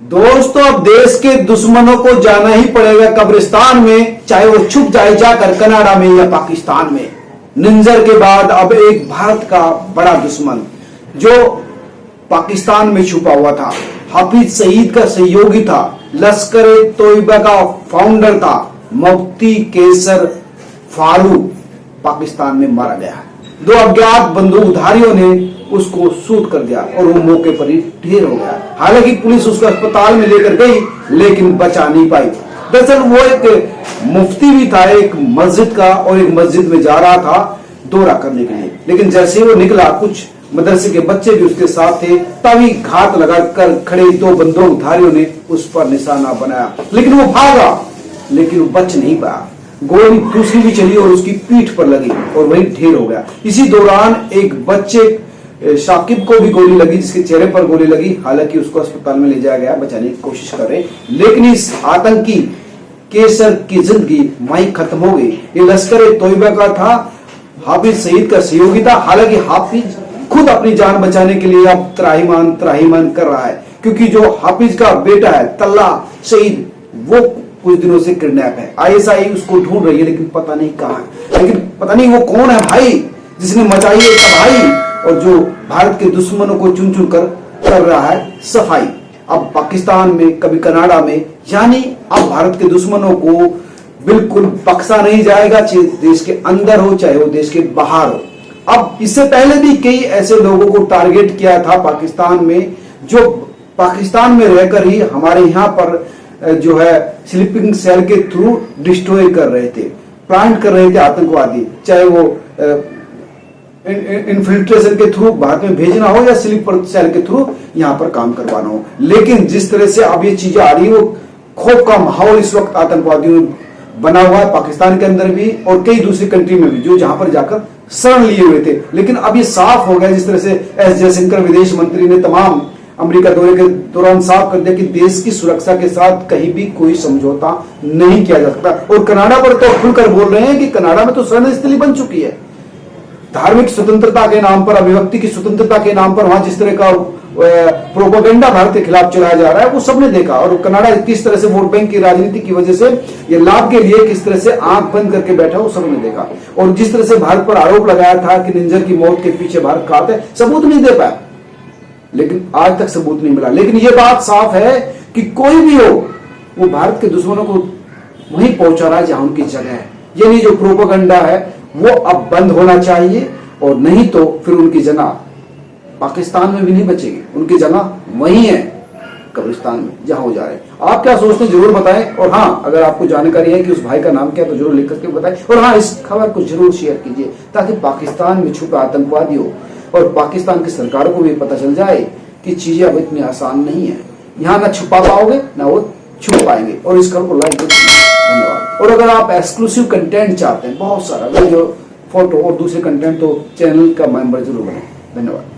दोस्तों, अब देश के दुश्मनों को जाना ही पड़ेगा कब्रिस्तान में, चाहे वो छुप जाए जाकर कनाडा में या पाकिस्तान में। निंजर के बाद अब एक भारत का बड़ा दुश्मन जो पाकिस्तान में छुपा हुआ था, हाफिज सईद का सहयोगी था, लश्कर-ए-तोयबा का फाउंडर था, मुफ्ती कैसर फारूक पाकिस्तान में मारा गया। दो अज्ञात बंदूकधारियों ने उसको शूट कर दिया और वो मौके पर ही ढेर हो गया। हालांकि पुलिस उसको अस्पताल में लेकर गई लेकिन बचा नहीं पाई। दरअसल वो एक मुफ्ती भी था एक मस्जिद का, और एक मस्जिद में जा रहा था दौरा करने के लिए, लेकिन जैसे वो निकला कुछ मदरसे के बच्चे भी उसके साथ थे, तभी घात लगाकर खड़े दो बंदूकधारियों ने उस पर निशाना बनाया, लेकिन वो भागा, लेकिन वो बच नहीं पाया। गोली दूसरी भी चली और उसकी पीठ पर लगी और वही ढेर हो गया। इसी दौरान एक बच्चे शाकिब को भी गोली लगी, जिसके चेहरे पर गोली लगी। हालांकि उसको अस्पताल में ले जाया गया, बचाने की कोशिश कर रहे, लेकिन इस आतंकी कैसर की जिंदगी वहीं खत्म हो गई। ये लश्कर-ए-तोयबा का था, हाफिज सईद का सहयोगी था। हालांकि हाफिज खुद अपनी जान बचाने के लिए अब त्राहिमाम कर रहा है, क्योंकि जो हाफिज का बेटा है तल्ला सईद, वो कुछ दिनों से किडनैप है। आईएसआई उसको ढूंढ रही है, लेकिन पता नहीं कहां है। लेकिन पता नहीं वो कौन है भाई जिसने मचाई है तबाही और जो भारत के दुश्मनों को चुन चुन कर रहा है सफाई। अब पाकिस्तान में, कभी कनाडा में, यानी अब भारत के दुश्मनों को बिल्कुल बख्शा नहीं जाएगा, चाहे देश के अंदर हो चाहे वो देश के बाहर हो। अब इससे पहले भी कई ऐसे लोगों को टारगेट किया था पाकिस्तान में, जो पाकिस्तान में रहकर ही हमारे यहाँ पर जो है स्लीपिंग सेल के थ्रू डिस्ट्रॉय कर रहे थे, प्लांट कर रहे थे आतंकवादी, चाहे वो इन्फिल्ट्रेशन के थ्रू भारत में भेजना हो या स्लीपर सेल के थ्रू यहाँ पर काम करवाना हो। लेकिन जिस तरह से अब ये चीजें आ रही है, वो खौफ का माहौल इस वक्त आतंकवादियों में बना हुआ है, पाकिस्तान के अंदर भी और कई दूसरी कंट्री में भी, जो जहां पर जाकर शरण लिए हुए थे। लेकिन अब ये साफ हो गया, जिस तरह से एस जयशंकर विदेश मंत्री ने तमाम अमेरिका दौरे के दौरान साफ कर दिया कि देश की सुरक्षा के साथ कहीं भी कोई समझौता नहीं किया जा सकता। और कनाडा पर तो खुलकर बोल रहे हैं कि कनाडा में तो शरण स्थली बन चुकी है। धार्मिक स्वतंत्रता के नाम पर, अभिव्यक्ति की स्वतंत्रता के नाम पर वहां जिस तरह का प्रोपेगेंडा भारत के खिलाफ चलाया जा रहा है, वो सबने देखा। और कनाडा किस तरह से वोट बैंक की राजनीति की वजह से ये लाभ के लिए किस तरह से आंख बंद करके बैठा, वो सबने देखा। और जिस तरह से भारत पर आरोप लगाया था कि निंजर की मौत के पीछे भारत का हाथ है, सबूत नहीं दे पाया, लेकिन आज तक सबूत नहीं मिला। लेकिन ये बात साफ है कि कोई भी हो, वो भारत के दुश्मनों को वहीं पहुंचा रहा है जहां उनकी जगह है। ये नहीं, जो प्रोपेगेंडा है वो अब बंद होना चाहिए, और नहीं तो फिर उनकी जगह पाकिस्तान में भी नहीं बचेगी, उनकी जगह वहीं है कब्रिस्तान में जहां हो जा रहे हैं। आप क्या सोचते हैं जरूर बताएं। और हाँ, अगर आपको जानकारी है कि उस भाई का नाम क्या है तो जरूर लिख करके बताएं। और हाँ, इस खबर को जरूर शेयर कीजिए ताकि पाकिस्तान में छुपे आतंकवादियों और पाकिस्तान की सरकार को भी पता चल जाए कि चीजें अब इतनी आसान नहीं है। यहाँ ना छुपा पाओगे ना वो छुप पाएंगे। और इस खबर को लाइक करिए, धन्यवाद। और अगर आप एक्सक्लूसिव कंटेंट चाहते हैं, बहुत सारा जो फोटो और दूसरे कंटेंट, तो चैनल का मेंबर जरूर बने। धन्यवाद।